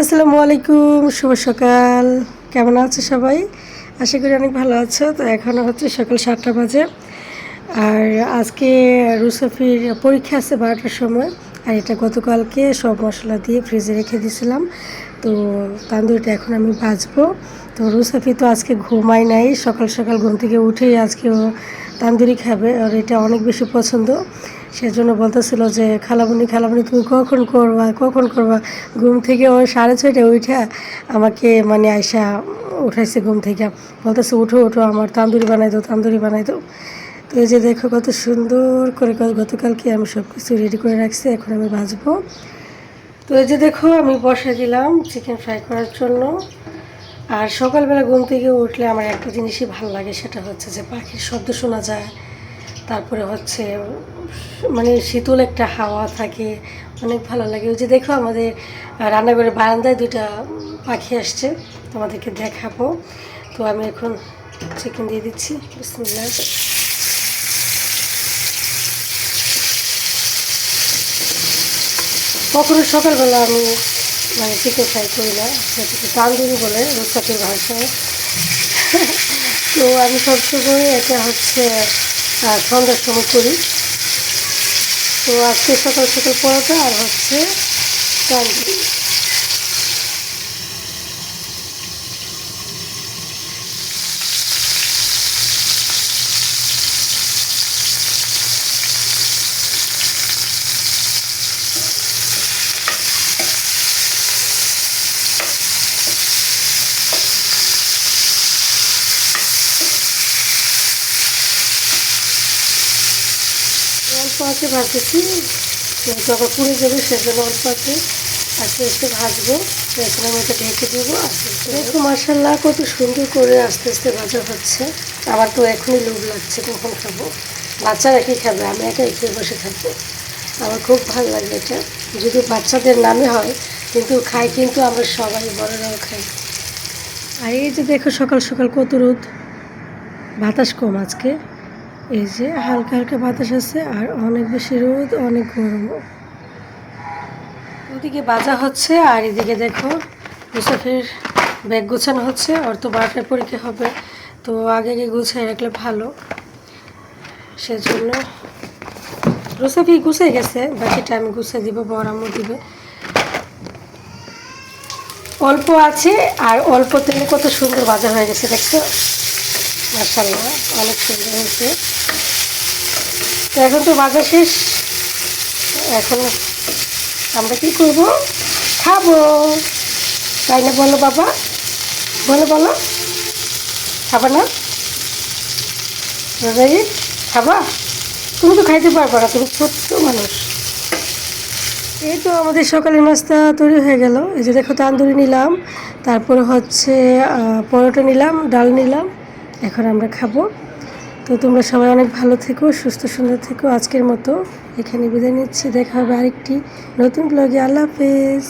আসসালামু আলাইকুম, শুভ সকাল। কেমন আছো সবাই? আশা করি অনেক ভালো আছো। তো এখনও হচ্ছে সকাল 7টা বাজে। আর আজকে রুসাফির পরীক্ষা আছে 12টার সময়। আর এটা গতকালকে সব মশলা দিয়ে ফ্রিজে রেখে দিয়েছিলাম। তো তান্দুরিটা এখন আমি ভাজবো। তো রুসাফি তো আজকে ঘুমাই নাই, সকাল সকাল ঘুম থেকে উঠেই আজকে ও তান্দুরি খাবে। আর এটা অনেক বেশি পছন্দ। সেজন্য বলতেছিল যে খালামণি তুমি কখন করবা। ঘুম থেকে ও 6:30টায় উঠা আমাকে মানে আয়সা উঠাইছে ঘুম থেকে, বলতেছে উঠো আমার তান্দুরি বানাই দাও। তো এই যে দেখো কত সুন্দর করে গতকালকে আমি সব কিছু রেডি করে রাখছি, এখন আমি ভাজবো। তো এই যে দেখো আমি বসে দিলাম চিকেন ফ্রাই করার জন্য। আর সকালবেলা ঘুম থেকে উঠলে আমার একটা জিনিসই ভালো লাগে, সেটা হচ্ছে যে পাখির শব্দ শোনা যায়। তারপরে হচ্ছে মানে শীতল একটা হাওয়া থাকে, অনেক ভালো লাগে। ওই যে দেখো আমাদের রান্নাঘরের বারান্দায় দুইটা পাখি আসছে, তোমাদেরকে দেখাবো। তো আমি এখন চিকেন দিয়ে দিচ্ছি, বিসমিল্লাহ। কখনো সকালবেলা আমি মানে চিকেন ফ্রাই করি না, সেটাকে তান্দুরি বলে রুসাফির ভাষায়। তো আমি সবসময় এটা হচ্ছে সন্ধ্যার সময় করি। তো আজকে সকাল সকাল পরোটা আর হচ্ছে তান্দুরি। অল্প আছে ভাজতেছি, যেহেতু আবার পুড়ে যাবে সেজন্য অল্প আছে আস্তে আস্তে ভাজবো। এখন আমি এটা ঢেকে দেবো আস্তে আস্তে। দেখো মাশাআল্লাহ কত সুন্দর করে আস্তে আস্তে ভাজা হচ্ছে। আমার তো এখনই লোভ লাগছে কখন খাবো। বাচ্চারা কি খাবে, আমি একাই খেয়ে বসে থাকবো। আমার খুব ভালো লাগে এটা, যদি বাচ্চাদের নামে হয়, কিন্তু খাই কিন্তু আমরা সবাই বড়রাও খাই। আর এই যে দেখো সকাল সকাল কত রোদ, বাতাস কম আজকে। এই যে হালকা হালকা বাতাস আছে আর অনেক বেশি রোদ, অনেক গরম। ওদিকে বাজা হচ্ছে আর এদিকে দেখো মুসাফির ব্যাগ গোছানো হচ্ছে। ওর তো 12টায় পরীক্ষা হবে, তো আগে গুছিয়ে রাখলে ভালো। সেজন্য মুসাফি গুছিয়ে গেছে, বাকিটা আমি গুছিয়ে দিব, বড় আম্মু দিবে। অল্প আছে আর অল্প তেলে কত সুন্দর ভাজা হয়ে গেছে, দেখছো? মাশাআল্লাহ অনেক সুন্দর হয়েছে। তো এখন তো ভাজা শেষ, এখন আমরা কি করব, খাবো, তাই না? বলো বাবা, বলো খাবা না? রোজাই খাবা? তুমি তো খাইতে পারবা না, তুমি ছোট্ট মানুষ। এই তো আমাদের সকালের নাস্তা তৈরি হয়ে গেল। এই যে দেখো তান্দুরি নিলাম, তারপরে হচ্ছে পরোটা নিলাম, ডাল নিলাম। এখন আমরা খাবো। তো তোমরা সবাই অনেক ভালো থেকো, সুস্থ সুন্দর থেকো। আজকের মতো এখানে বিদায় নিচ্ছি, দেখা হবে আরেকটি নতুন ব্লগে। আল্লাহ হাফেজ।